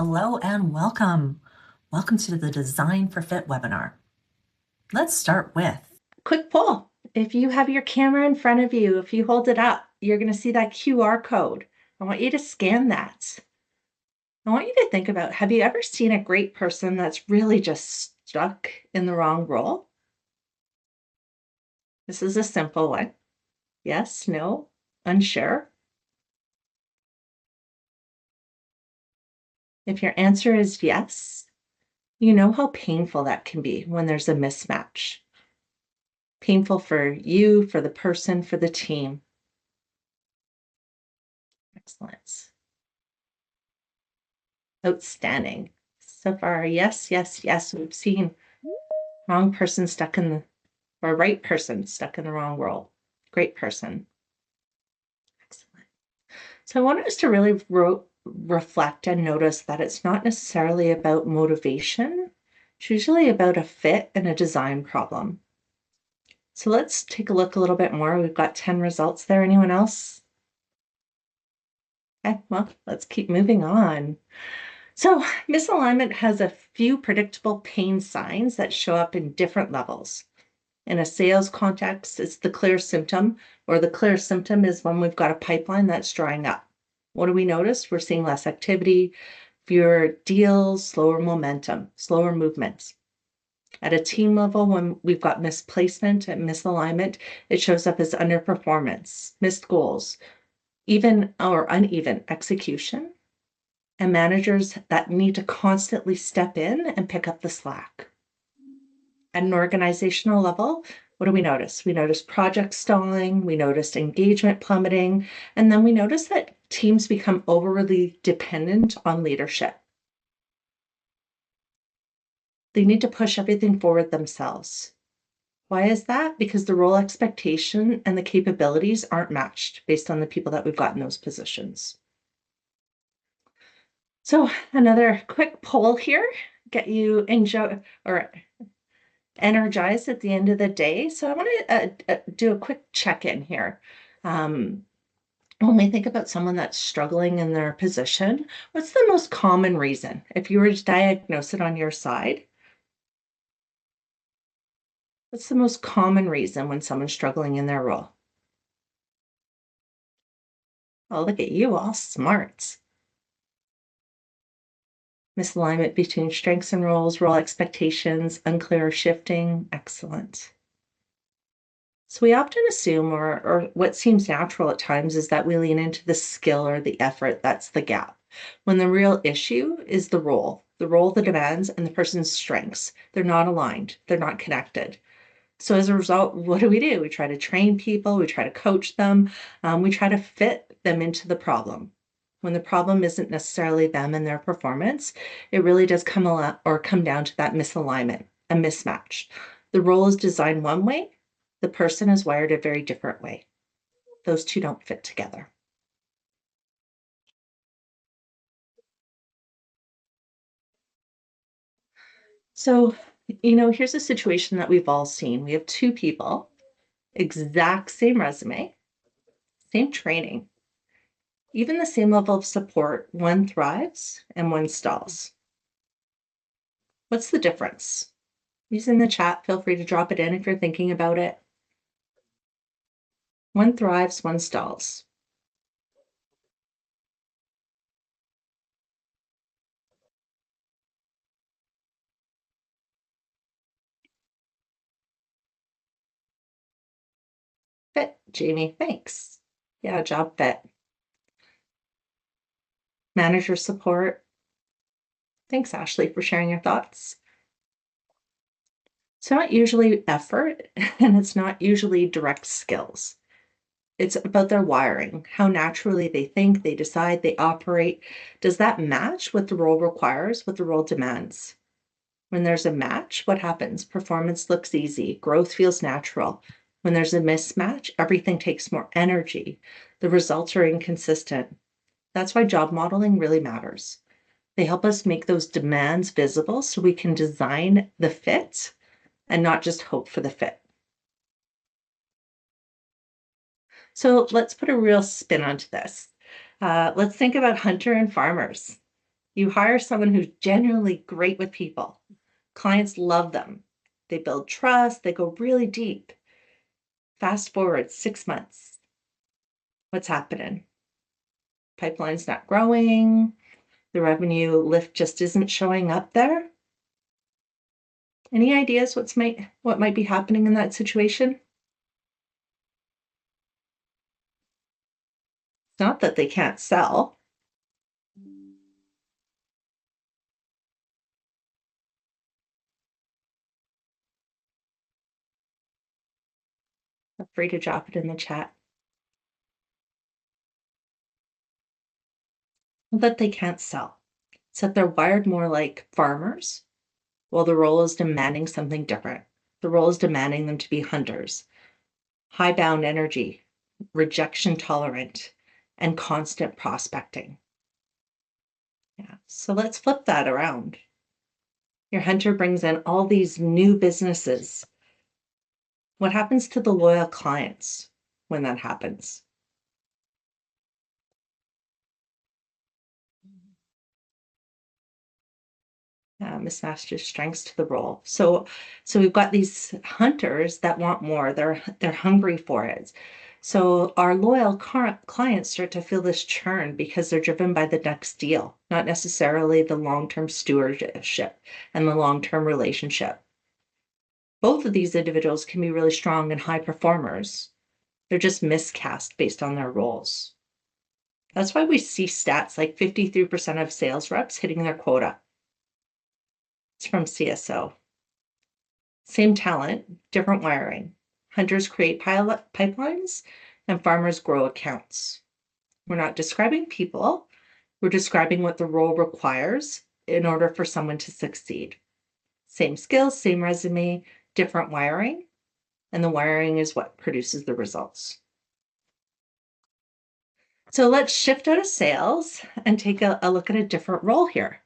Hello and welcome. Welcome to the Design for Fit webinar. Let's start with quick poll. If you have your camera in front of you, if you hold it up, you're going to see that QR code. I want you to scan that. I want you to think about, have you ever seen a great person that's really just stuck in the wrong role? This is a simple one. Yes, no, unsure. If your answer is yes, you know how painful that can be when there's a mismatch. Painful for you, for the person, for the team. Excellent. Outstanding. So far, yes, yes, yes. We've seen wrong person stuck in the, or right person stuck in the wrong role. Great person. Excellent. So I want us to really reflect and notice that it's not necessarily about motivation. It's usually about a fit and a design problem. So let's take a look a little bit more. We've got 10 results there. Anyone else? Okay, well, let's keep moving on. So misalignment has a few predictable pain signs that show up in different levels. In a sales context, it's the clear symptom, or the clear symptom is when we've got a pipeline that's drying up. What do we notice? We're seeing less activity, fewer deals, slower momentum, slower movements. At a team level, when we've got misplacement and misalignment, it shows up as underperformance, missed goals, even or uneven execution, and managers that need to constantly step in and pick up the slack. At an organizational level, what do we notice? We notice project stalling, we noticed engagement plummeting, and then we notice that teams become overly dependent on leadership. They need to push everything forward themselves. Why is that? Because the role expectation and the capabilities aren't matched based on the people that we've got in those positions. So another quick poll here, get you energized at the end of the day. So I want to do a quick check-in here. When we think about someone that's struggling in their position, what's the most common reason? If you were to diagnose it on your side, what's the most common reason when someone's struggling in their role? Oh, look at you, all smart. Misalignment between strengths and roles, role expectations, unclear shifting. Excellent. So we often assume, or what seems natural at times, is that we lean into the skill or the effort. That's the gap. When the real issue is the role, the demands, and the person's strengths. They're not aligned. They're not connected. So as a result, what do? We try to train people. We try to coach them. We try to fit them into the problem. When the problem isn't necessarily them and their performance, it really does come down to that misalignment, a mismatch. The role is designed one way, the person is wired a very different way. Those two don't fit together. So, here's a situation that we've all seen. We have two people, exact same resume, same training, even the same level of support. One thrives and one stalls. What's the difference? Use in the chat. Feel free to drop it in if you're thinking about it. One thrives, one stalls. Fit, Jamie, thanks. Yeah, job fit. Manager support. Thanks, Ashley, for sharing your thoughts. It's not usually effort, and it's not usually direct skills. It's about their wiring, how naturally they think, they decide, they operate. Does that match what the role requires, what the role demands? When there's a match, what happens? Performance looks easy, growth feels natural. When there's a mismatch, everything takes more energy. The results are inconsistent. That's why job modeling really matters. They help us make those demands visible so we can design the fit and not just hope for the fit. So let's put a real spin onto this. Let's think about hunter and farmers. You hire someone who's genuinely great with people. Clients love them. They build trust, they go really deep. Fast forward 6 months. What's happening? Pipeline's not growing. The revenue lift just isn't showing up there. Any ideas what might be happening in that situation? It's not that they can't sell. Feel free to drop it in the chat. That they can't sell. It's that they're wired more like farmers, while the role is demanding something different. The role is demanding them to be hunters, high bound energy, rejection tolerant, and constant prospecting. Yeah. So let's flip that around. Your hunter brings in all these new businesses. What happens to the loyal clients when that happens? Mismatched strengths to the role. So we've got these hunters that want more. They're hungry for it. So our loyal clients start to feel this churn because they're driven by the next deal, not necessarily the long-term stewardship and the long-term relationship. Both of these individuals can be really strong and high performers. They're just miscast based on their roles. That's why we see stats like 53% of sales reps hitting their quota. It's from CSO. Same talent, different wiring. Hunters create pipelines and farmers grow accounts. We're not describing people, we're describing what the role requires in order for someone to succeed. Same skills, same resume, different wiring, and the wiring is what produces the results. So let's shift out of sales and take a look at a different role here.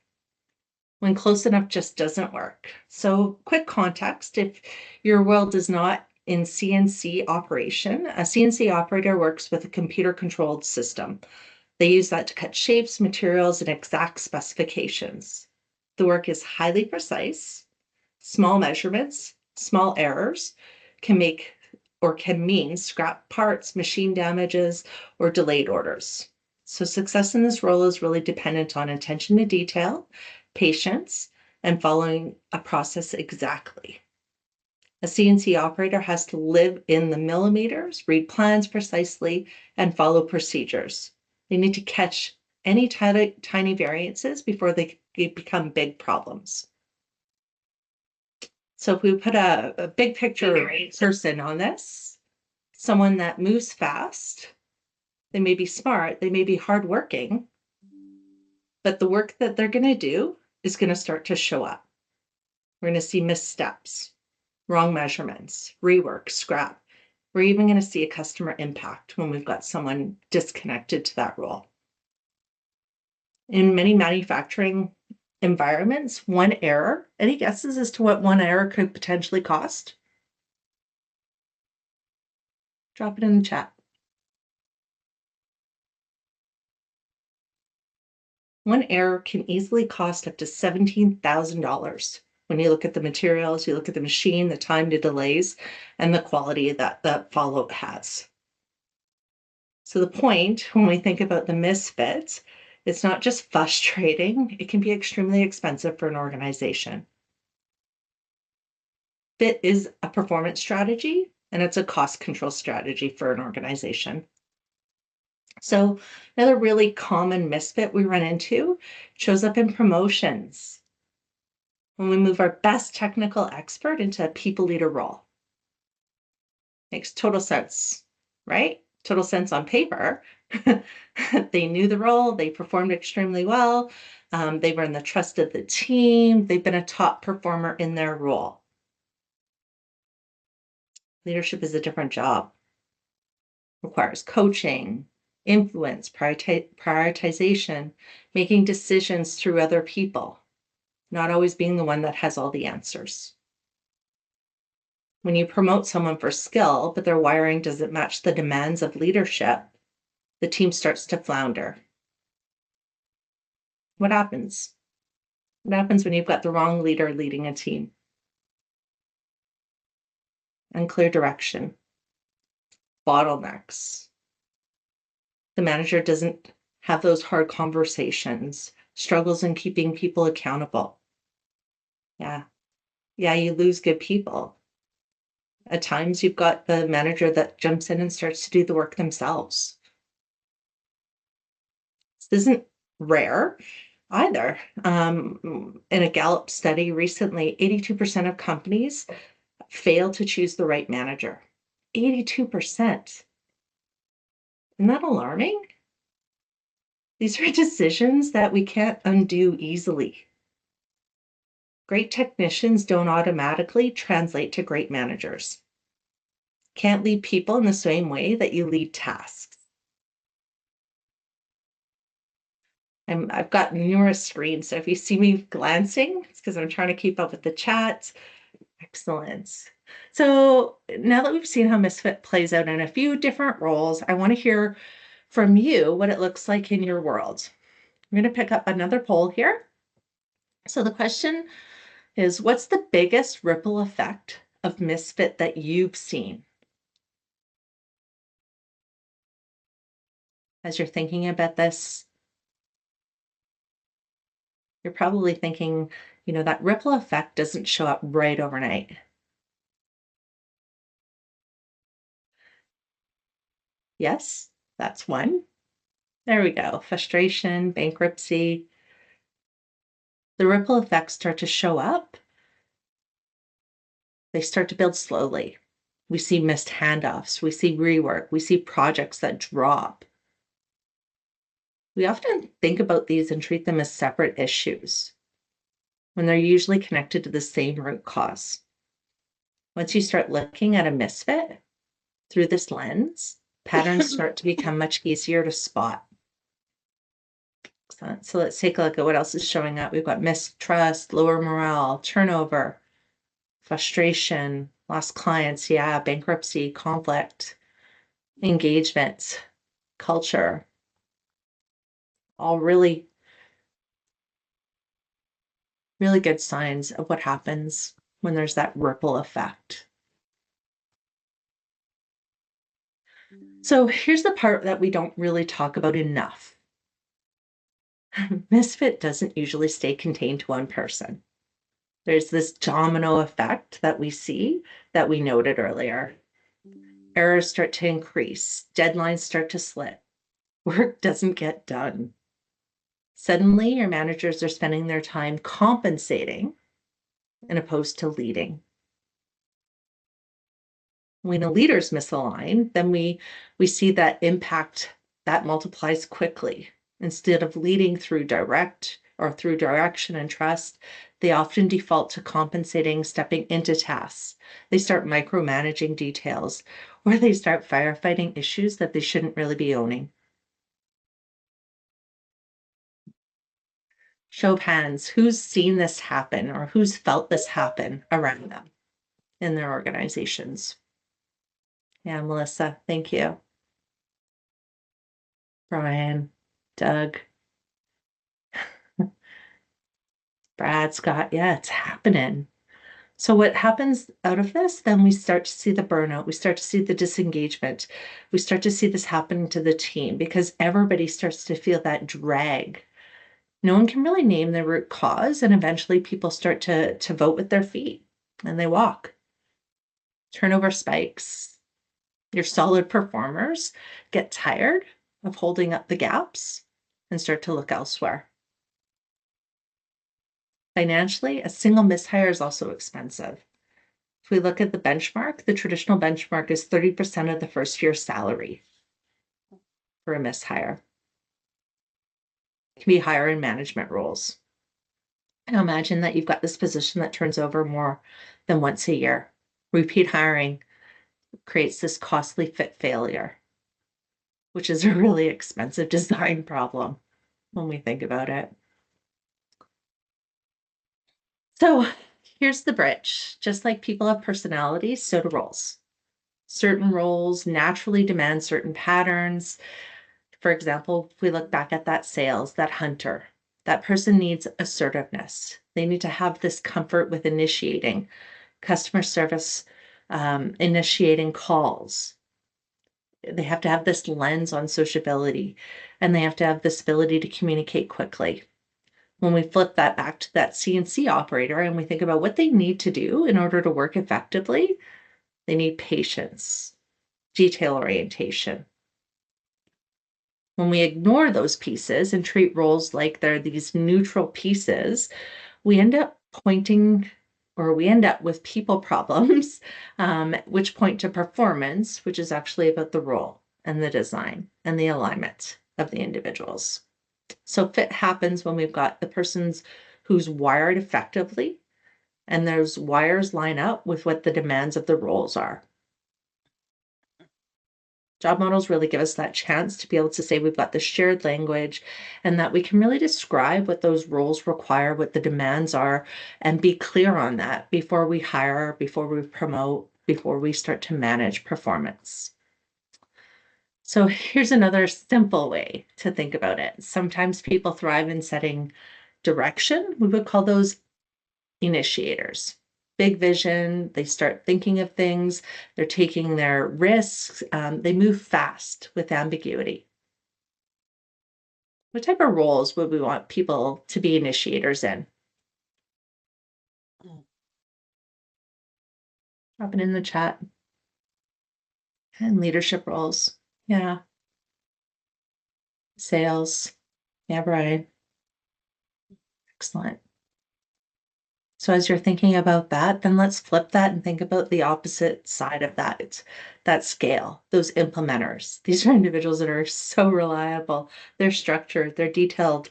When close enough just doesn't work. So quick context, if your world is not in CNC operation, a CNC operator works with a computer-controlled system. They use that to cut shapes, materials, and exact specifications. The work is highly precise. Small measurements, small errors can mean scrap parts, machine damages, or delayed orders. So success in this role is really dependent on attention to detail, patience, and following a process exactly. A CNC operator has to live in the millimeters, read plans precisely, and follow procedures. They need to catch any tiny variances before they become big problems. So if we put a big picture person on this, someone that moves fast, they may be smart, they may be hardworking, but the work that they're going to do is going to start to show up. We're going to see missteps, wrong measurements, rework, scrap. We're even going to see a customer impact when we've got someone disconnected to that role. In many manufacturing environments, one error, any guesses as to what one error could potentially cost? Drop it in the chat. One error can easily cost up to $17,000 when you look at the materials, you look at the machine, the time to delays, and the quality that that follow-up has. So the point when we think about the misfits, it's not just frustrating, it can be extremely expensive for an organization. Fit is a performance strategy and it's a cost control strategy for an organization. So another really common misfit we run into shows up in promotions when we move our best technical expert into a people leader role. Makes total sense, right? Total sense on paper. They knew the role, they performed extremely well, they've earned the trust of the team, they've been a top performer in their role. Leadership is a different job. Requires coaching, influence, prioritization, making decisions through other people, not always being the one that has all the answers. When you promote someone for skill, but their wiring doesn't match the demands of leadership, the team starts to flounder. What happens? What happens when you've got the wrong leader leading a team? Unclear direction, bottlenecks. The manager doesn't have those hard conversations, struggles in keeping people accountable. Yeah. Yeah, you lose good people. At times, you've got the manager that jumps in and starts to do the work themselves. This isn't rare either. In a Gallup study recently, 82% of companies fail to choose the right manager. 82%. Isn't that alarming? These are decisions that we can't undo easily. Great technicians don't automatically translate to great managers. Can't lead people in the same way that you lead tasks. I've got numerous screens, so if you see me glancing, it's because I'm trying to keep up with the chat. Excellent. So now that we've seen how Misfit plays out in a few different roles, I want to hear from you what it looks like in your world. I'm going to pick up another poll here. So the question is, what's the biggest ripple effect of Misfit that you've seen? As you're thinking about this, you're probably thinking, that ripple effect doesn't show up right overnight. Yes, that's one. There we go. Frustration, bankruptcy. The ripple effects start to show up. They start to build slowly. We see missed handoffs. We see rework. We see projects that drop. We often think about these and treat them as separate issues when they're usually connected to the same root cause. Once you start looking at a misfit through this lens, patterns start to become much easier to spot. Excellent. So let's take a look at what else is showing up. We've got mistrust, lower morale, turnover, frustration, lost clients, bankruptcy, conflict, engagement, culture, all really, really good signs of what happens when there's that ripple effect. So here's the part that we don't really talk about enough. Misfit doesn't usually stay contained to one person. There's this domino effect that we see that we noted earlier. Errors start to increase, deadlines start to slip, work doesn't get done. Suddenly, your managers are spending their time compensating as opposed to leading. When a leader's misaligned, then we see that impact that multiplies quickly. Instead of leading through direction and trust, they often default to compensating, stepping into tasks. They start micromanaging details, or they start firefighting issues that they shouldn't really be owning. Show of hands, who's seen this happen or who's felt this happen around them in their organizations? Yeah, Melissa, thank you. Brian, Doug, Brad, Scott, yeah, it's happening. So what happens out of this? Then we start to see the burnout. We start to see the disengagement. We start to see this happen to the team because everybody starts to feel that drag. No one can really name the root cause, and eventually people start to vote with their feet and they walk. Turnover spikes. Your solid performers get tired of holding up the gaps and start to look elsewhere. Financially, a single mishire is also expensive. If we look at the benchmark, the traditional benchmark is 30% of the first year's salary for a mishire. It can be higher in management roles. Now imagine that you've got this position that turns over more than once a year. Repeat hiring creates this costly fit failure, which is a really expensive design problem when we think about it. So here's the bridge. Just like people have personalities, so do roles. Certain roles naturally demand certain patterns. For example, if we look back at that sales, that hunter, That person needs assertiveness. They need to have this comfort with initiating customer service, initiating calls. They have to have this lens on sociability, and they have to have this ability to communicate quickly. When we flip that back to that CNC operator and we think about what they need to do in order to work effectively, they need patience, detail orientation. When we ignore those pieces and treat roles like they're these neutral pieces, we end up with people problems, which point to performance, which is actually about the role and the design and the alignment of the individuals. So fit happens when we've got the persons who's wired effectively, and those wires line up with what the demands of the roles are. Job models really give us that chance to be able to say we've got the shared language and that we can really describe what those roles require, what the demands are, and be clear on that before we hire, before we promote, before we start to manage performance. So here's another simple way to think about it. Sometimes people thrive in setting direction. We would call those initiators. Big vision, they start thinking of things, they're taking their risks, they move fast with ambiguity. What type of roles would we want people to be initiators in? Drop it in the chat. And leadership roles. Yeah. Sales. Yeah, Brian. Excellent. So as you're thinking about that, then let's flip that and think about the opposite side of that. It's that scale, those implementers. These are individuals that are so reliable. They're structured, they're detailed.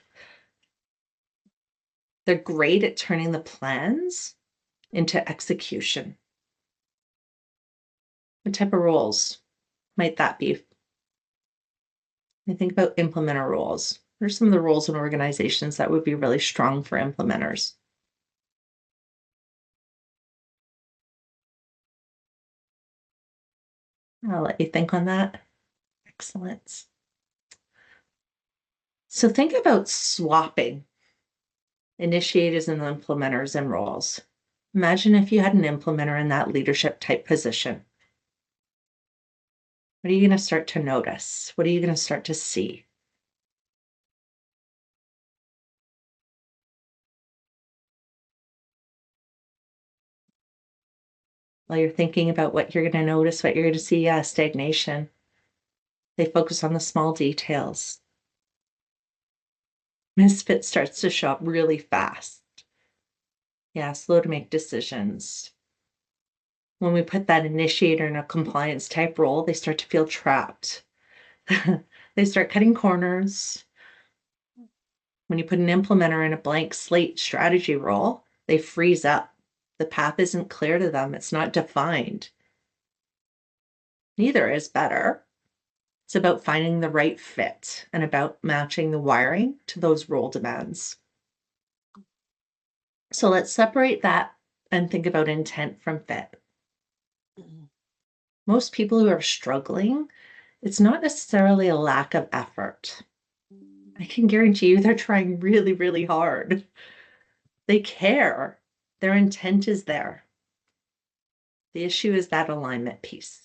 They're great at turning the plans into execution. What type of roles might that be? I think about implementer roles. What are some of the roles in organizations that would be really strong for implementers? I'll let you think on that. Excellent. So think about swapping initiators and implementers and roles. Imagine if you had an implementer in that leadership type position. What are you going to start to notice? What are you going to start to see? While you're thinking about what you're going to notice, what you're going to see, stagnation. They focus on the small details. Misfit starts to show up really fast. Yeah, slow to make decisions. When we put that initiator in a compliance type role, they start to feel trapped. They start cutting corners. When you put an implementer in a blank slate strategy role, they freeze up. The path isn't clear to them. It's not defined. Neither is better. It's about finding the right fit and about matching the wiring to those role demands. So let's separate that and think about intent from fit. Most people who are struggling, it's not necessarily a lack of effort. I can guarantee you they're trying really, really hard. They care. Their intent is there. The issue is that alignment piece.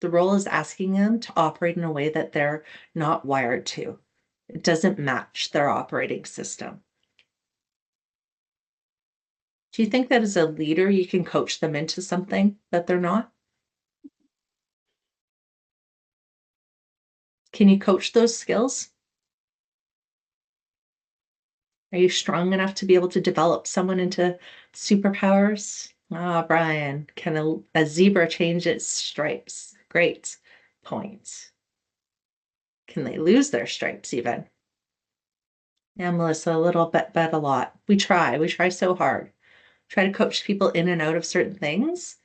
The role is asking them to operate in a way that they're not wired to. It doesn't match their operating system. Do you think that as a leader, you can coach them into something that they're not? Can you coach those skills? Are you strong enough to be able to develop someone into superpowers? Brian, can a zebra change its stripes? Great point. Can they lose their stripes even? Yeah, Melissa, a little bit, but a lot. We try so hard. Try to coach people in and out of certain things,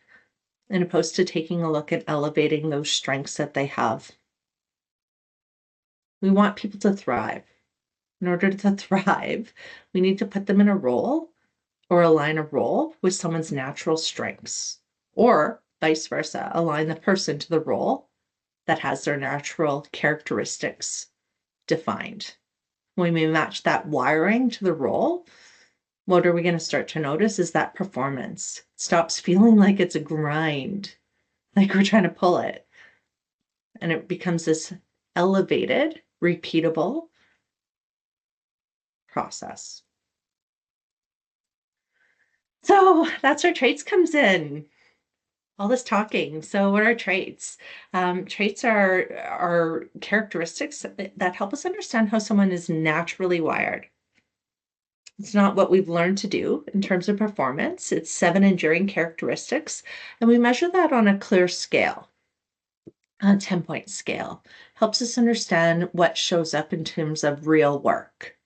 in opposed to taking a look at elevating those strengths that they have. We want people to thrive. In order to thrive, we need to put them in a role or align a role with someone's natural strengths, or vice versa, align the person to the role that has their natural characteristics defined. When we match that wiring to the role, what are we going to start to notice is that performance stops feeling like it's a grind, like we're trying to pull it. And it becomes this elevated, repeatable process. So that's where traits comes in. All this talking. So what are traits? Traits are characteristics that help us understand how someone is naturally wired. It's not what we've learned to do in terms of performance. It's 7 enduring characteristics, and we measure that on a clear scale, a 10-point scale. Helps us understand what shows up in terms of real work.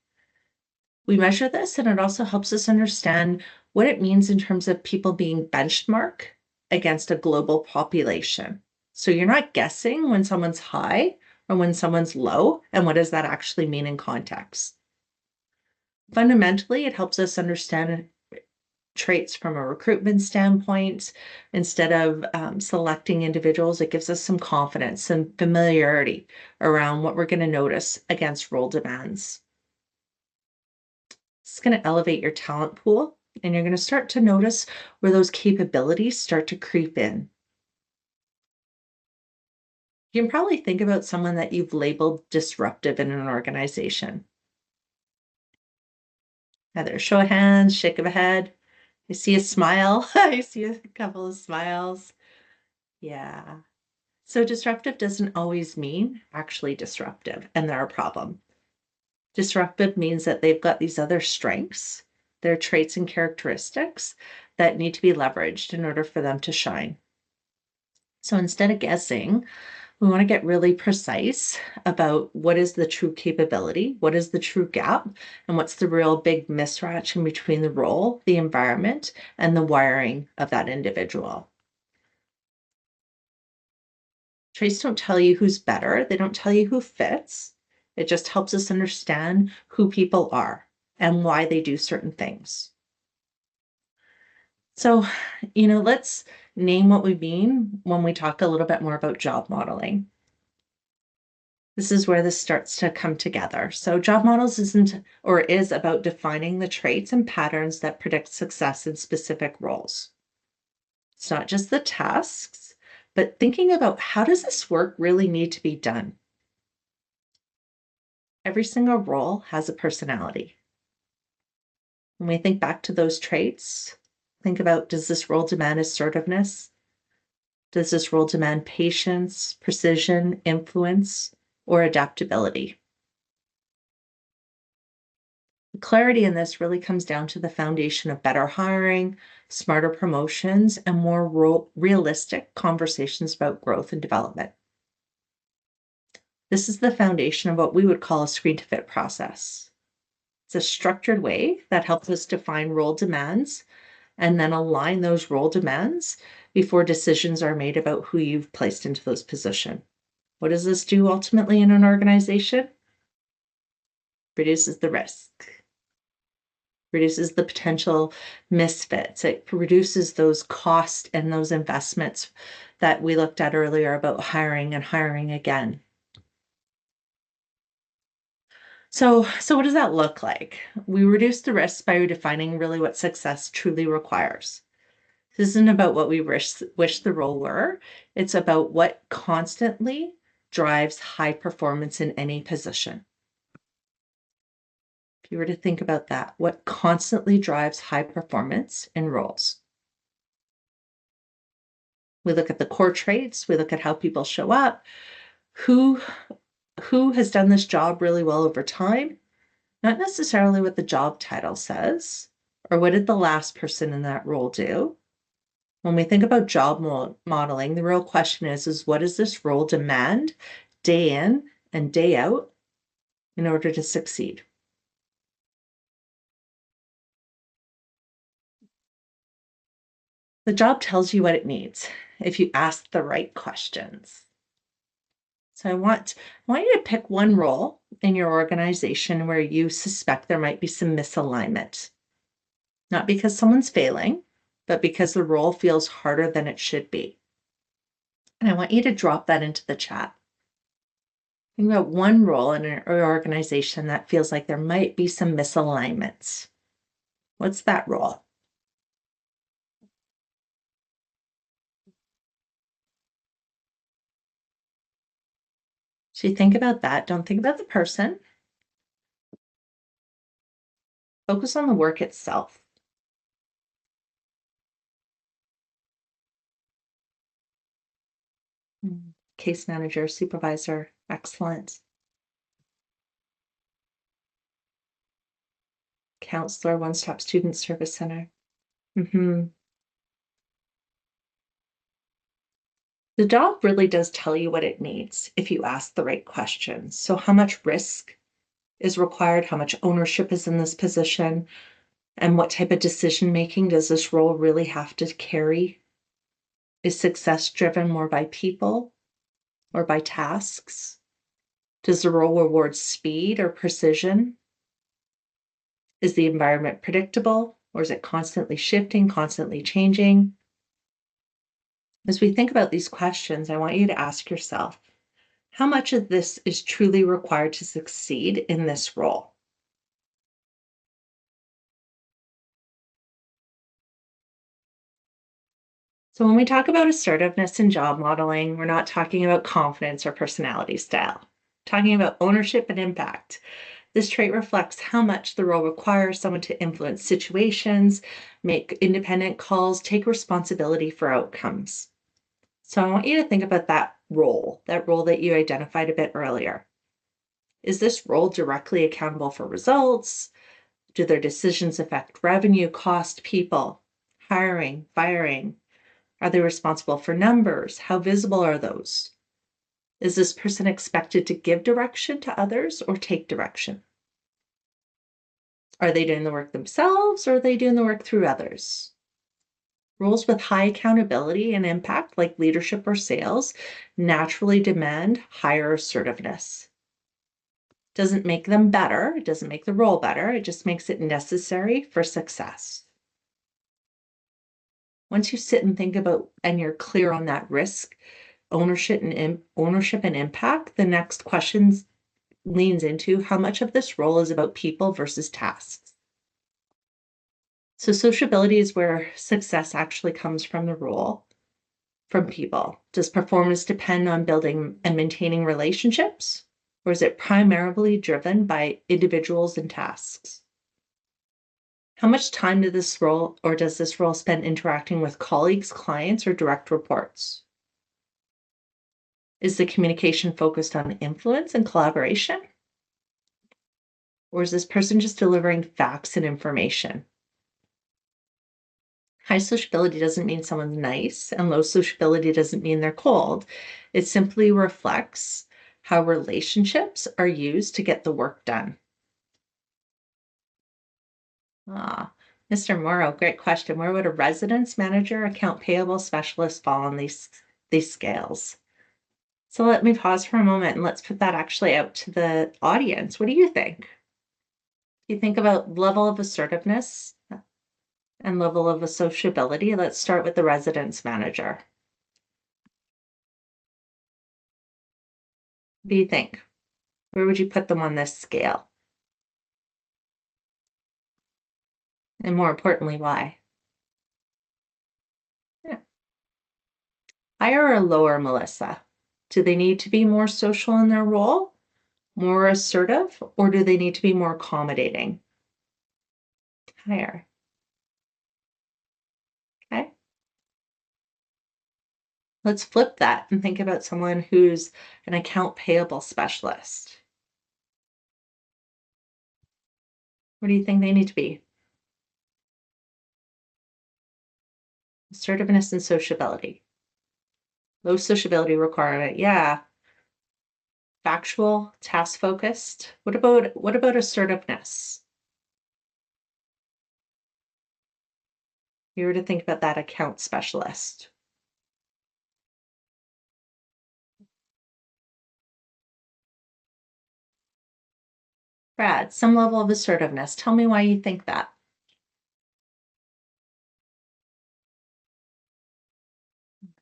We measure this, and it also helps us understand what it means in terms of people being benchmarked against a global population. So you're not guessing when someone's high or when someone's low, and what does that actually mean in context? Fundamentally, it helps us understand traits from a recruitment standpoint. Instead of selecting individuals, it gives us some confidence and familiarity around what we're going to notice against role demands. It's going to elevate your talent pool, and you're going to start to notice where those capabilities start to creep in. You can probably think about someone that you've labeled disruptive in an organization. Either a show of hands, shake of a head. I see a smile. I see a couple of smiles. Yeah. So disruptive doesn't always mean actually disruptive, and they're a problem. Disruptive means that they've got these other strengths, their traits and characteristics that need to be leveraged in order for them to shine. So instead of guessing, we want to get really precise about what is the true capability, what is the true gap, and what's the real big mismatch in between the role, the environment, and the wiring of that individual. Traits don't tell you who's better, they don't tell you who fits. It just helps us understand who people are and why they do certain things. So, let's name what we mean when we talk a little bit more about job modeling. This is where this starts to come together. So job models is about defining the traits and patterns that predict success in specific roles. It's not just the tasks, but thinking about how does this work really need to be done? Every single role has a personality. When we think back to those traits, think about, does this role demand assertiveness? Does this role demand patience, precision, influence, or adaptability? The clarity in this really comes down to the foundation of better hiring, smarter promotions, and more realistic conversations about growth and development. This is the foundation of what we would call a screen to fit process. It's a structured way that helps us define role demands and then align those role demands before decisions are made about who you've placed into those positions. What does this do ultimately in an organization? Reduces the risk, reduces the potential misfits. It reduces those costs and those investments that we looked at earlier about hiring and hiring again. So what does that look like? We reduce the risk by redefining really what success truly requires. This isn't about what we wish the role were. It's about what constantly drives high performance in any position. If you were to think about that, what constantly drives high performance in roles? We look at the core traits, we look at how people show up, who has done this job really well over time, not necessarily what the job title says, or what did the last person in that role do. When we think about job modeling, the real question is what does this role demand day in and day out in order to succeed? The job tells you what it needs if you ask the right questions. So I want you to pick one role in your organization where you suspect there might be some misalignment. Not because someone's failing, but because the role feels harder than it should be. And I want you to drop that into the chat. Think about one role in an organization that feels like there might be some misalignments. What's that role? So you think about that. Don't think about the person. Focus on the work itself. Case manager, supervisor, excellent. Counselor, one-stop student service center. The job really does tell you what it needs if you ask the right questions. So how much risk is required? How much ownership is in this position? And what type of decision making does this role really have to carry? Is success driven more by people or by tasks? Does the role reward speed or precision? Is the environment predictable, or is it constantly shifting, constantly changing? As we think about these questions, I want you to ask yourself, how much of this is truly required to succeed in this role? So when we talk about assertiveness in job modeling, we're not talking about confidence or personality style. We're talking about ownership and impact. This trait reflects how much the role requires someone to influence situations, make independent calls, take responsibility for outcomes. So I want you to think about that role that you identified a bit earlier. Is this role directly accountable for results? Do their decisions affect revenue, cost, people, hiring, firing? Are they responsible for numbers? How visible are those? Is this person expected to give direction to others or take direction? Are they doing the work themselves or are they doing the work through others? Roles with high accountability and impact, like leadership or sales, naturally demand higher assertiveness. Doesn't make them better, it doesn't make the role better, it just makes it necessary for success. Once you sit and think about and you're clear on that risk, ownership and impact, the next question leans into how much of this role is about people versus tasks. So sociability is where success actually comes from the role, from people. Does performance depend on building and maintaining relationships? Or is it primarily driven by individuals and tasks? How much time does this role spend interacting with colleagues, clients, or direct reports? Is the communication focused on influence and collaboration? Or is this person just delivering facts and information? High sociability doesn't mean someone's nice, and low sociability doesn't mean they're cold. It simply reflects how relationships are used to get the work done. Mr. Morrow, great question. Where would a residence manager, account payable specialist fall on these scales? So let me pause for a moment and let's put that actually out to the audience. What do you think? You think about level of assertiveness and level of sociability. Let's start with the residence manager. What do you think? Where would you put them on this scale? And more importantly, why? Yeah. Higher or lower, Melissa? Do they need to be more social in their role, more assertive, or do they need to be more accommodating? Higher. Okay. Let's flip that and think about someone who's an account payable specialist. What do you think they need to be? Assertiveness and sociability. Low sociability requirement. Yeah. Factual, task focused. What about assertiveness? You were to think about that account specialist. Brad, some level of assertiveness. Tell me why you think that.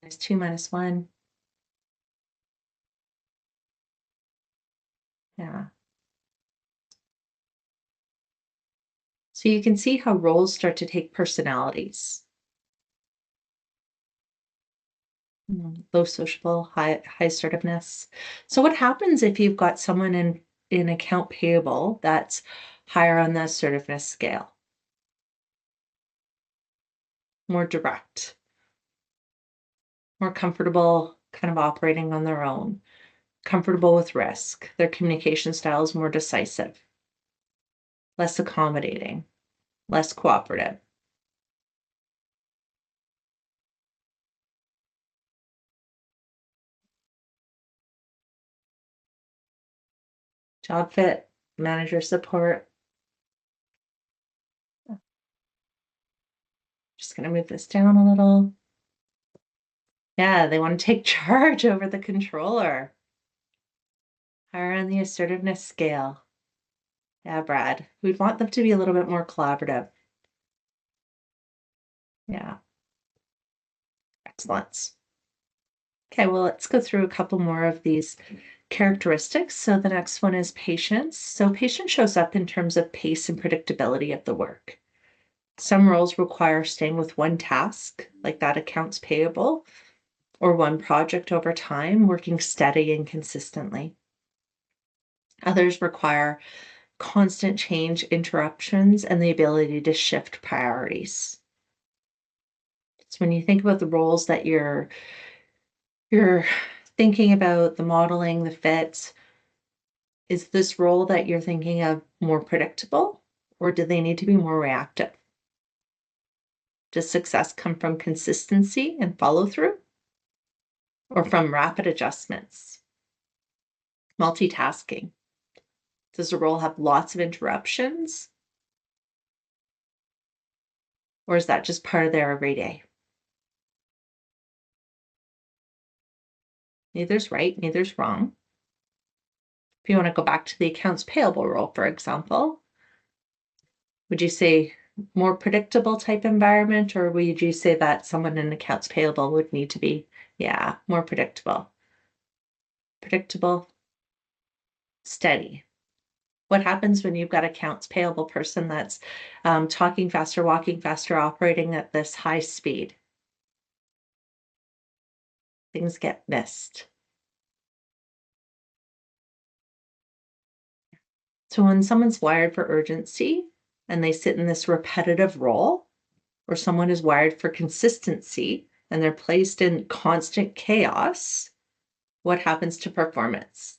-2 -1. Yeah. So you can see how roles start to take personalities. Low sociable, high assertiveness. So what happens if you've got someone in account payable that's higher on the assertiveness scale, more direct, more comfortable kind of operating on their own, comfortable with risk. Their communication style is more decisive, less accommodating, less cooperative. Job fit, manager support. Just going to move this down a little. Yeah, they want to take charge over the controller. Higher on the assertiveness scale. Yeah, Brad. We'd want them to be a little bit more collaborative. Yeah, excellent. Okay, well, let's go through a couple more of these characteristics. So the next one is patience. So patience shows up in terms of pace and predictability of the work. Some roles require staying with one task, like that accounts payable, or one project over time, working steady and consistently. Others require constant change, interruptions, and the ability to shift priorities. So when you think about the roles that you're thinking about, the modeling, the fit, is this role that you're thinking of more predictable, or do they need to be more reactive? Does success come from consistency and follow through, or from rapid adjustments? Multitasking. Does the role have lots of interruptions, or is that just part of their everyday? Neither's right, neither's wrong. If you want to go back to the accounts payable role, for example, would you say more predictable type environment, or would you say that someone in accounts payable would need to be, yeah, more predictable? Predictable, steady. What happens when you've got accounts payable person that's talking faster, walking faster, operating at this high speed? Things get missed. So when someone's wired for urgency and they sit in this repetitive role, or someone is wired for consistency and they're placed in constant chaos, what happens to performance?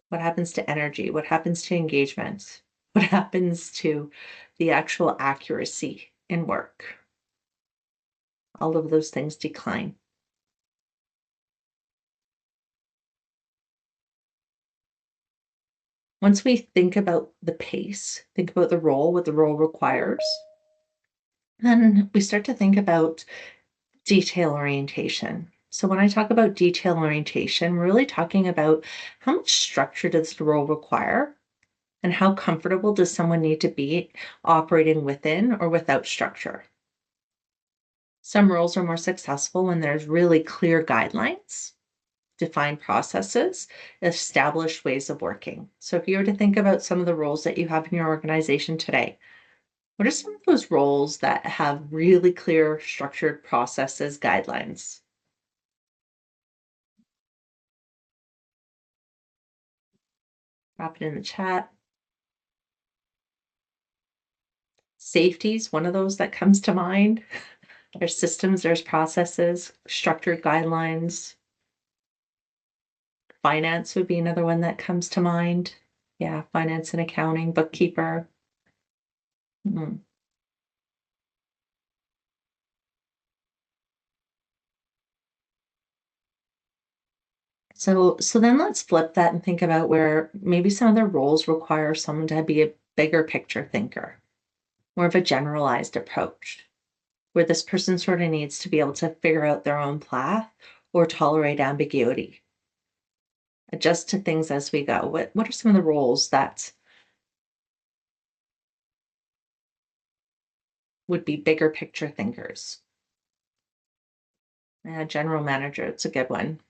What happens to energy? What happens to engagement? What happens to the actual accuracy in work? All of those things decline. Once we think about the pace, think about the role, what the role requires, then we start to think about detail orientation. So when I talk about detail orientation, we're really talking about how much structure does the role require and how comfortable does someone need to be operating within or without structure. Some roles are more successful when there's really clear guidelines, defined processes, established ways of working. So if you were to think about some of the roles that you have in your organization today, what are some of those roles that have really clear structured processes, guidelines? Drop it in the chat. Safety is one of those that comes to mind. There's systems, there's processes, structured guidelines. Finance would be another one that comes to mind. Yeah, finance and accounting, bookkeeper. Mhm. So then let's flip that and think about where maybe some of their roles require someone to be a bigger picture thinker, more of a generalized approach, where this person sort of needs to be able to figure out their own path or tolerate ambiguity, adjust to things as we go. What are some of the roles that would be bigger picture thinkers? General manager, it's a good one.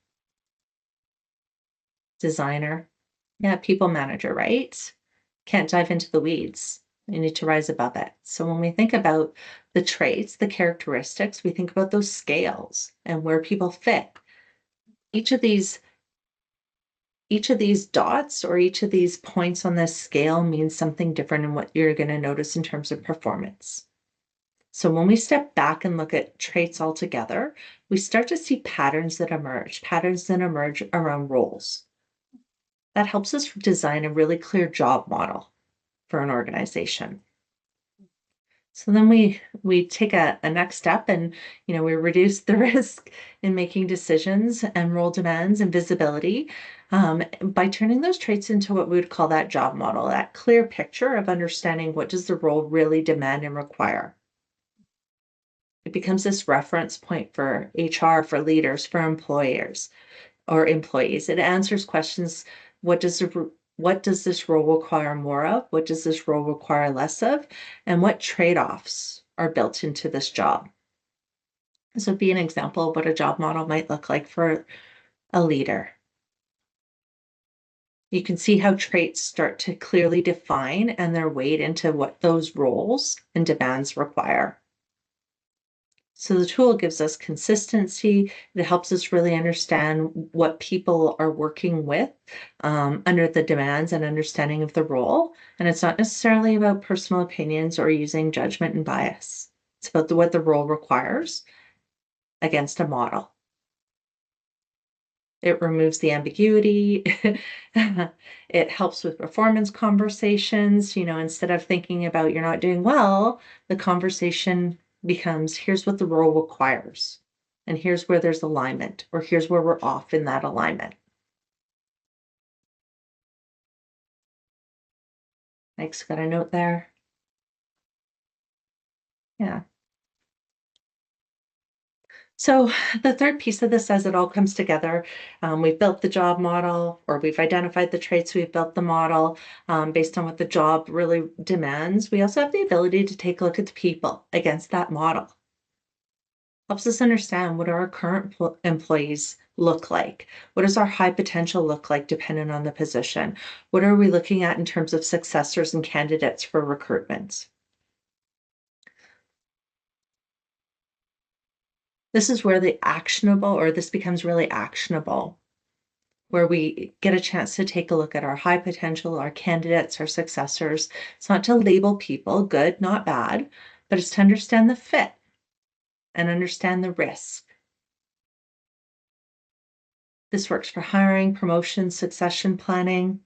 designer. Yeah, people manager, right? Can't dive into the weeds. You need to rise above it. So when we think about the traits, the characteristics, we think about those scales and where people fit. Each of these each of these dots or each of these points on this scale means something different in what you're going to notice in terms of performance. So when we step back and look at traits altogether, we start to see patterns that emerge around roles. That helps us design a really clear job model for an organization. So then we take a next step and we reduce the risk in making decisions and role demands and visibility by turning those traits into what we would call that job model, that clear picture of understanding what does the role really demand and require. It becomes this reference point for HR, for leaders, for employers or employees. It answers questions: what does this role require more of? What does this role require less of? And what trade-offs are built into this job? This would be an example of what a job model might look like for a leader. You can see how traits start to clearly define and their weight into what those roles and demands require. So the tool gives us consistency. It helps us really understand what people are working with under the demands and understanding of the role. And it's not necessarily about personal opinions or using judgment and bias. It's about what the role requires against a model. It removes the ambiguity. It helps with performance conversations. Instead of thinking about you're not doing well, the conversation becomes here's what the role requires, and here's where there's alignment, or here's where we're off in that alignment. Mike's got a note there. Yeah. So the third piece of this, as it all comes together, we've built the job model, or we've identified the traits, we've built the model based on what the job really demands. We also have the ability to take a look at the people against that model. Helps us understand what our current employees look like. What does our high potential look like depending on the position? What are we looking at in terms of successors and candidates for recruitment? This is where this becomes really actionable, where we get a chance to take a look at our high potential, our candidates, our successors. It's not to label people good, not bad, but it's to understand the fit and understand the risk. This works for hiring, promotion, succession planning.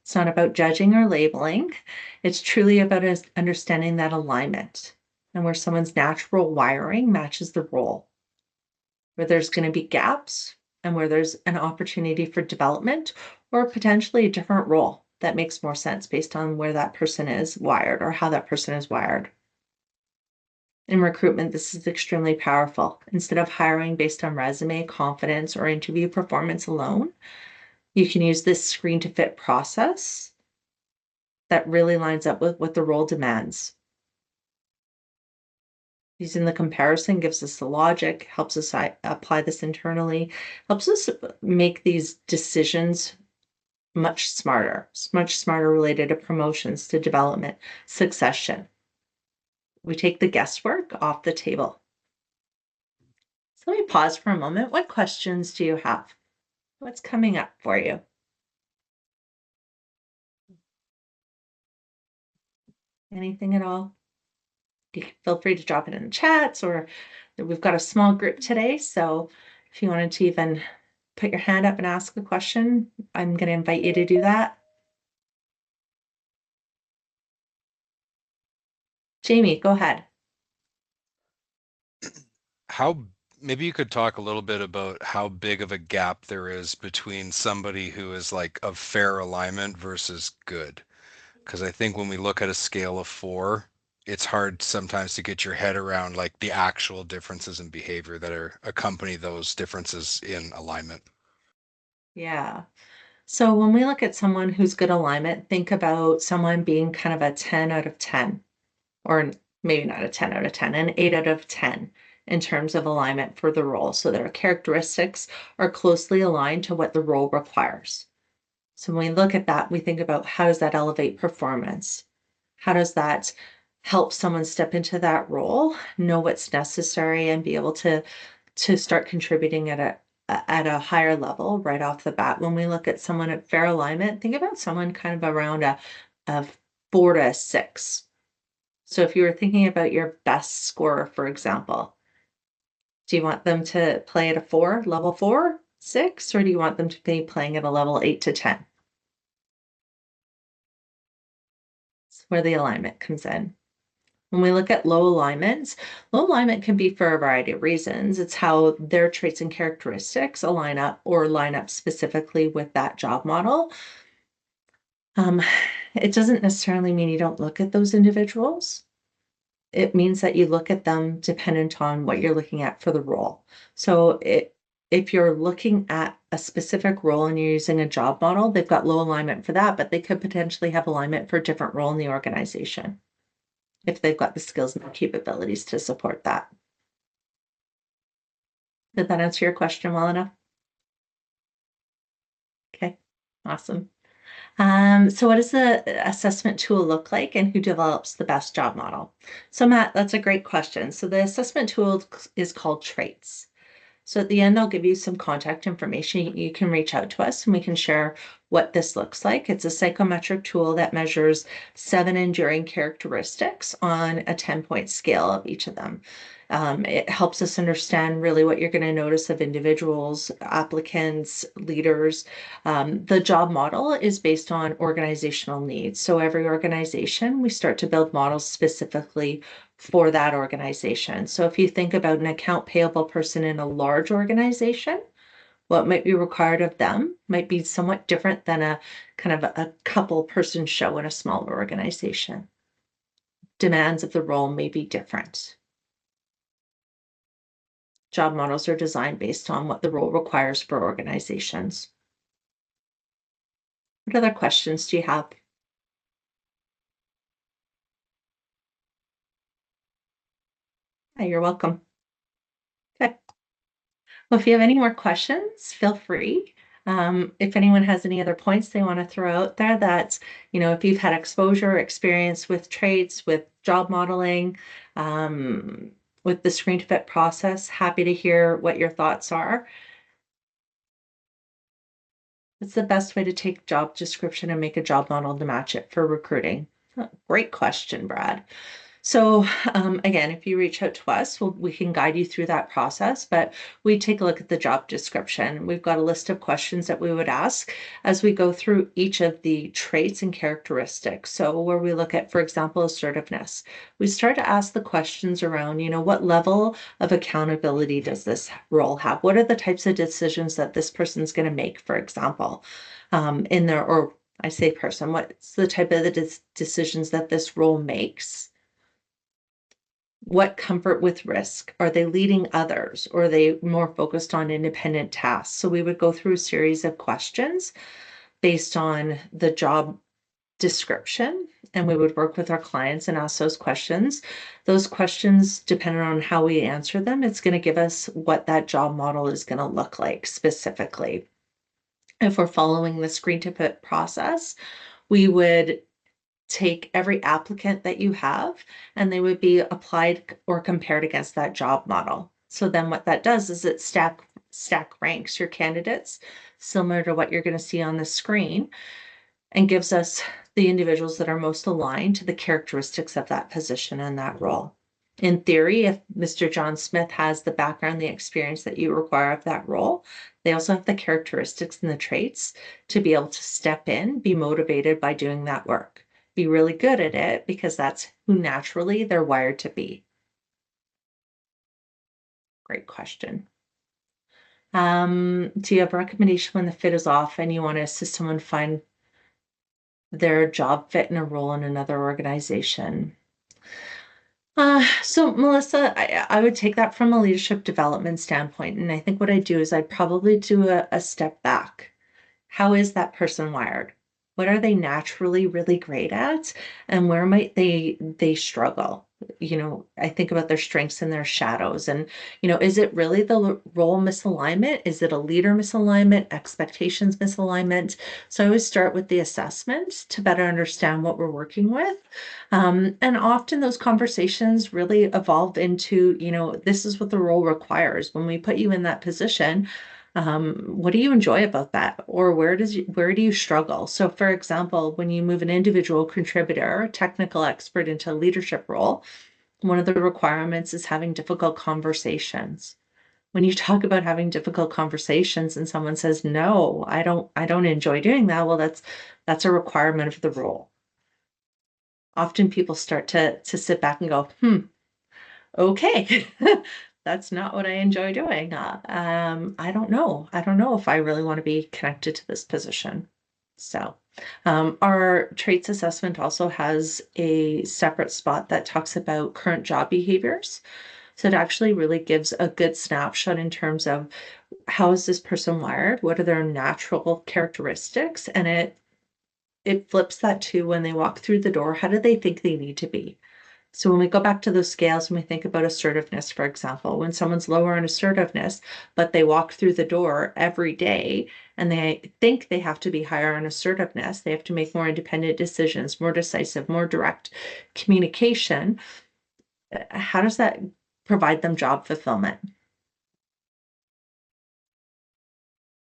It's not about judging or labeling. It's truly about understanding that alignment and where someone's natural wiring matches the role, where there's going to be gaps and where there's an opportunity for development or potentially a different role that makes more sense based on where that person is wired or how that person is wired. In recruitment, this is extremely powerful. Instead of hiring based on resume, confidence, or interview performance alone, you can use this screen to fit process that really lines up with what the role demands. Using the comparison gives us the logic, helps us apply this internally, helps us make these decisions much smarter related to promotions, to development, succession. We take the guesswork off the table. So let me pause for a moment. What questions do you have? What's coming up for you? Anything at all? You can feel free to drop it in the chats, or we've got a small group today. So if you wanted to even put your hand up and ask a question, I'm going to invite you to do that. Jamie, go ahead. How maybe you could talk a little bit about how big of a gap there is between somebody who is like of fair alignment versus good. Because I think when we look at a scale of 4, it's hard sometimes to get your head around like the actual differences in behavior that are accompany those differences in alignment. Yeah. So when we look at someone who's good alignment, think about someone being kind of a 10 out of 10, or maybe not a 10 out of 10, an 8 out of 10 in terms of alignment for the role. So their characteristics are closely aligned to what the role requires. So when we look at that, we think about how does that elevate performance? How does that help someone step into that role, know what's necessary, and be able to start contributing at a higher level right off the bat? When we look at someone at fair alignment, think about someone kind of around a 4 to 6. So if you were thinking about your best scorer, for example, do you want them to play at a 4, level 4, 6, or do you want them to be playing at a level 8 to 10? That's where the alignment comes in. When we look at low alignment can be for a variety of reasons. It's how their traits and characteristics line up specifically with that job model. It doesn't necessarily mean you don't look at those individuals. It means that you look at them dependent on what you're looking at for the role. So if you're looking at a specific role and you're using a job model, they've got low alignment for that, but they could potentially have alignment for a different role in the organization if they've got the skills and the capabilities to support that. Did that answer your question well enough? Okay, awesome. So what does the assessment tool look like and who develops the best job model? So Matt, that's a great question. So the assessment tool is called traits. So at the end, I'll give you some contact information. You can reach out to us and we can share what this looks like. It's a psychometric tool that measures 7 enduring characteristics on a 10-point scale of each of them. It helps us understand really what you're going to notice of individuals, applicants, leaders. The job model is based on organizational needs. So every organization, we start to build models specifically for that organization. So if you think about an account payable person in a large organization, what might be required of them might be somewhat different than a kind of a couple person show in a smaller organization. Demands of the role may be different. Job models are designed based on what the role requires for organizations. What other questions do you have? You're welcome. Okay. Well, if you have any more questions, feel free. If anyone has any other points they want to throw out there that, if you've had exposure or experience with traits, with job modeling, with the screen to fit process, happy to hear what your thoughts are. It's the best way to take job description and make a job model to match it for recruiting. Great question, Brad. So again, if you reach out to us, we can guide you through that process, but we take a look at the job description. We've got a list of questions that we would ask as we go through each of the traits and characteristics. So where we look at, for example, assertiveness, we start to ask the questions around, what level of accountability does this role have? What are the types of decisions that this person's going to make, for example, in their, or I say person, what's the type of the decisions that this role makes? What comfort with risk? Are they leading others or are they more focused on independent tasks? So we would go through a series of questions based on the job description and we would work with our clients and ask those questions. Those questions, depending on how we answer them, it's going to give us what that job model is going to look like specifically. If we're following the screen to fit process, we would take every applicant that you have and they would be applied or compared against that job model. So then what that does is it stack ranks your candidates similar to what you're going to see on the screen and gives us the individuals that are most aligned to the characteristics of that position and that role. In theory, if Mr. John Smith has the background, the experience that you require of that role, they also have the characteristics and the traits to be able to step in, be motivated by doing that work. Be really good at it because that's who naturally they're wired to be. Great question. Do you have a recommendation when the fit is off and you want to assist someone find their job fit in a role in another organization? So Melissa, I would take that from a leadership development standpoint. And I think what I do is I'd probably do a step back. How is that person wired? What are they naturally really great at? And where might they struggle? I think about their strengths and their shadows. And, is it really the role misalignment? Is it a leader misalignment, expectations misalignment? So I always start with the assessment to better understand what we're working with. And often those conversations really evolve into, this is what the role requires. When we put you in that position, what do you enjoy about that? Or where do you struggle? So for example, when you move an individual contributor, technical expert into a leadership role, one of the requirements is having difficult conversations. When you talk about having difficult conversations and someone says, no, I don't enjoy doing that. Well, that's a requirement of the role. Often people start to sit back and go, okay, that's not what I enjoy doing. I don't know. I don't know if I really want to be connected to this position. So, our traits assessment also has a separate spot that talks about current job behaviors. So it actually really gives a good snapshot in terms of how is this person wired? What are their natural characteristics? And it flips that to when they walk through the door, how do they think they need to be? So when we go back to those scales, when we think about assertiveness, for example, when someone's lower in assertiveness, but they walk through the door every day and they think they have to be higher in assertiveness, they have to make more independent decisions, more decisive, more direct communication. How does that provide them job fulfillment?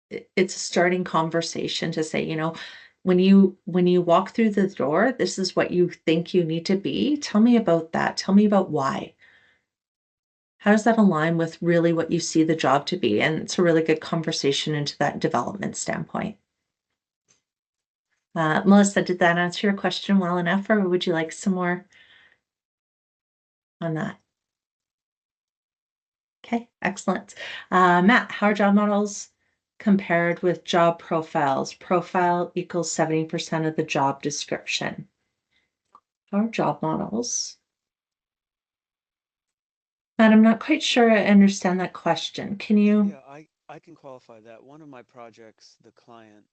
It's a starting conversation to say, when you walk through the door, this is what you think you need to be. Tell me about that. Tell me about why. How does that align with really what you see the job to be? And it's a really good conversation into that development standpoint. Melissa, did that answer your question well enough, or would you like some more on that? Okay, excellent. Matt, how are job models compared with job profiles? Profile equals 70% of the job description. How are job models? Matt, I'm not quite sure I understand that question. Can you? Yeah, I can qualify that. One of my projects, the client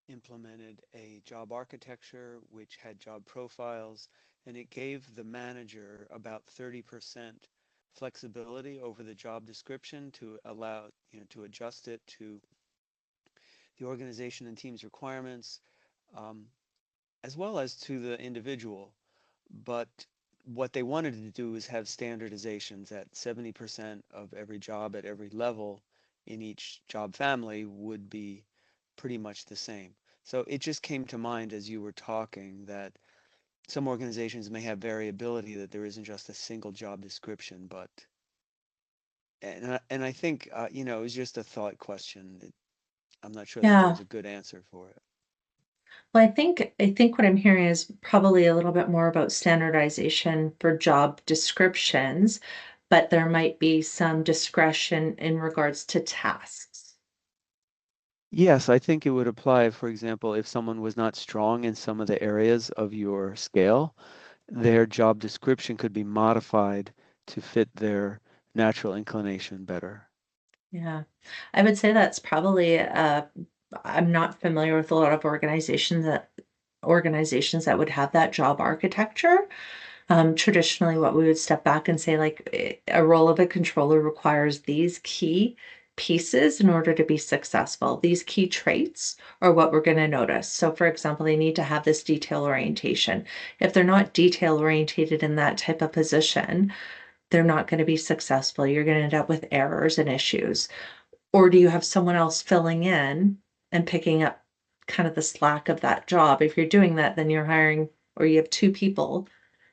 implemented a job architecture which had job profiles, and it gave the manager about 30% flexibility over the job description to allow, to adjust it to the organization and team's requirements, um, as well as to the individual. But what they wanted to do is have standardizations that 70% of every job at every level in each job family would be pretty much the same. So it just came to mind as you were talking that some organizations may have variability, that there isn't just a single job description, but and I think it was just a thought question. I'm not sure that Yeah. there's a good answer for it. Well, I think what I'm hearing is probably a little bit more about standardization for job descriptions, but there might be some discretion in regards to tasks. Yes, I think it would apply, for example, if someone was not strong in some of the areas of your scale, their job description could be modified to fit their natural inclination better. Yeah. I would say that's probably I'm not familiar with a lot of organizations that would have that job architecture. Traditionally, what we would step back and say, like, a role of a controller requires these key pieces in order to be successful. These key traits are what we're going to notice. So, for example, they need to have this detail orientation. If they're not detail orientated in that type of position, they're not going to be successful. You're going to end up with errors and issues. Or do you have someone else filling in and picking up kind of the slack of that job? If you're doing that, then you're hiring, or you have two people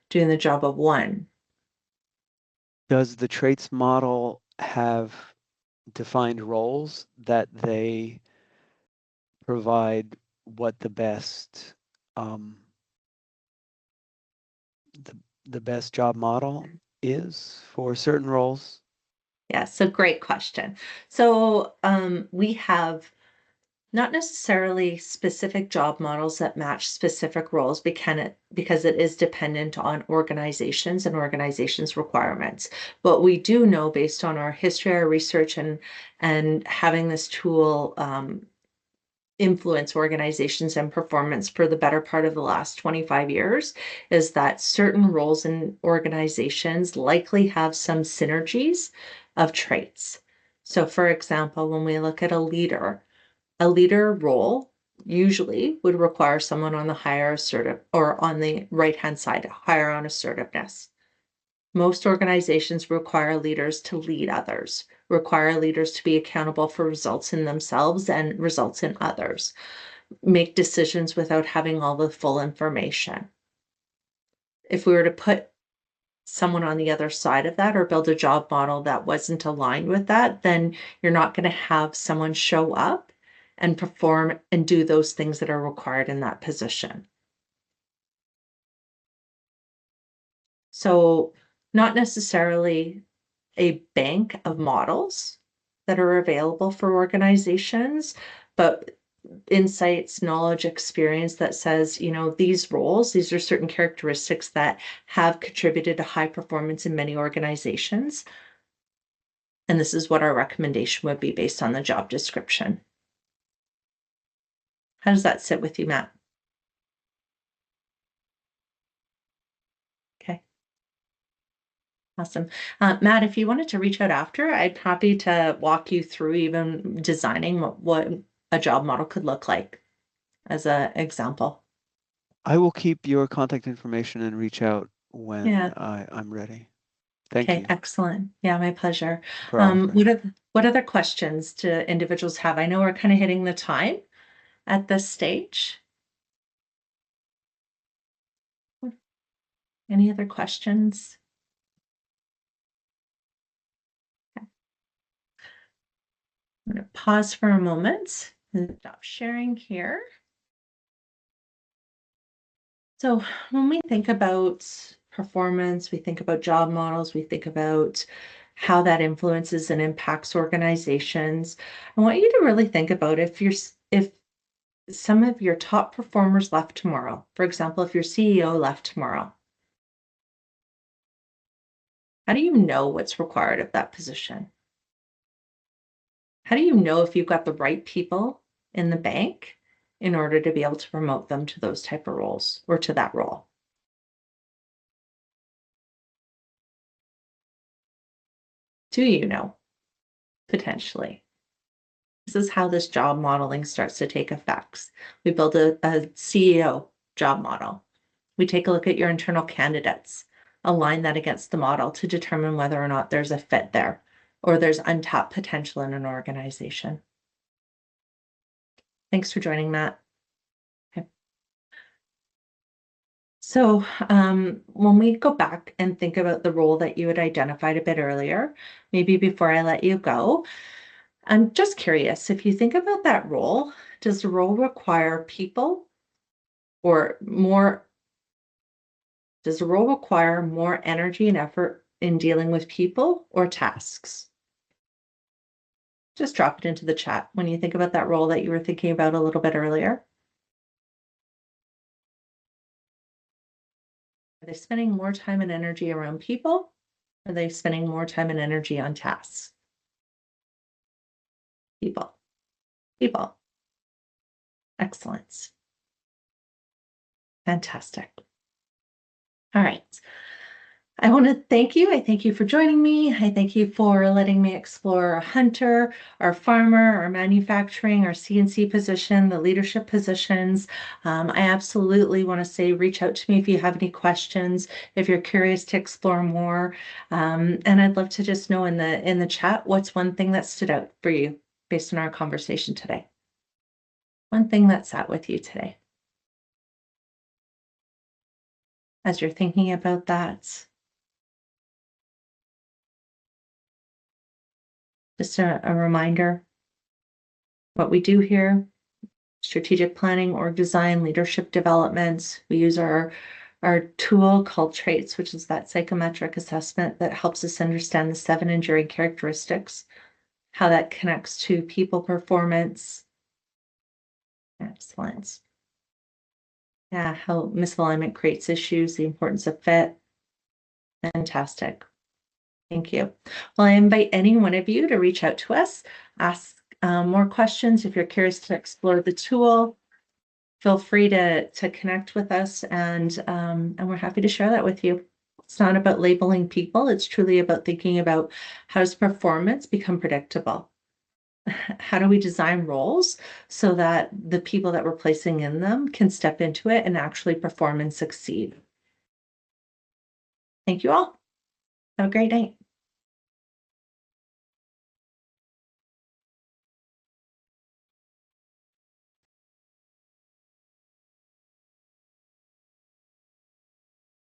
doing the job of one. Does the traits model have defined roles that they provide what um, the, the best job model is for certain roles? Yeah, so great question. So we have not necessarily specific job models that match specific roles because it is dependent on organizations and organizations' requirements. But we do know based on our history, our research, and having this tool influence organizations and performance for the better part of the last 25 years is that certain roles in organizations likely have some synergies of traits. So for example, when we look at a leader role usually would require someone on the higher assertive or on the right-hand side, higher on assertiveness. Most organizations require leaders to lead others, require leaders to be accountable for results in themselves and results in others, make decisions without having all the full information. If we were to put someone on the other side of that or build a job model that wasn't aligned with that, then you're not going to have someone show up and perform and do those things that are required in that position. So not necessarily a bank of models that are available for organizations, but insights, knowledge, experience that says, you know, these roles, these are certain characteristics that have contributed to high performance in many organizations. And this is what our recommendation would be based on the job description. How does that sit with you, Matt? Okay. Awesome. Matt, if you wanted to reach out after, I'd be happy to walk you through even designing what a job model could look like as an example. I will keep your contact information and reach out when Yeah. I'm ready. Thank Okay, you excellent. Yeah, my pleasure. for offering. What other questions do individuals have? I know we're kind of hitting the time at this stage. Any other questions? Okay. I'm going to pause for a moment and stop sharing here. So when we think about performance, we think about job models, we think about how that influences and impacts organizations. I want you to really think about if some of your top performers left tomorrow, for example, if your CEO left tomorrow, how do you know what's required of that position? How do you know if you've got the right people in the bank in order to be able to promote them to those type of roles or to that role? Do you know? Potentially. This is how this job modeling starts to take effects. We build a CEO job model. We take a look at your internal candidates, align that against the model to determine whether or not there's a fit there or there's untapped potential in an organization. Thanks for joining, Matt. Okay. So when we go back and think about the role that you had identified a bit earlier, maybe before I let you go, I'm just curious, if you think about that role, does the role require people or more? Does the role require more energy and effort in dealing with people or tasks? Just drop it into the chat when you think about that role that you were thinking about a little bit earlier. Are they spending more time and energy around people? Are they spending more time and energy on tasks? People. People. Excellence. Fantastic. All right. I want to thank you. I thank you for joining me. I thank you for letting me explore our hunter, our farmer, our manufacturing, our CNC position, the leadership positions. I absolutely want to say reach out to me if you have any questions, if you're curious to explore more. And I'd love to just know in the chat, what's one thing that stood out for you based on our conversation today? One thing that sat with you today. As you're thinking about that, just a reminder, what we do here, strategic planning, org design, leadership development. We use our tool called Traits, which is that psychometric assessment that helps us understand the 7 enduring characteristics, how that connects to people performance. Excellent. Yeah, how misalignment creates issues, the importance of fit. Fantastic. Thank you. Well, I invite any one of you to reach out to us, ask more questions, if you're curious to explore the tool, feel free to connect with us, and we're happy to share that with you. It's not about labeling people. It's truly about thinking about how does performance become predictable? How do we design roles so that the people that we're placing in them can step into it and actually perform and succeed? Thank you all. Have a great night.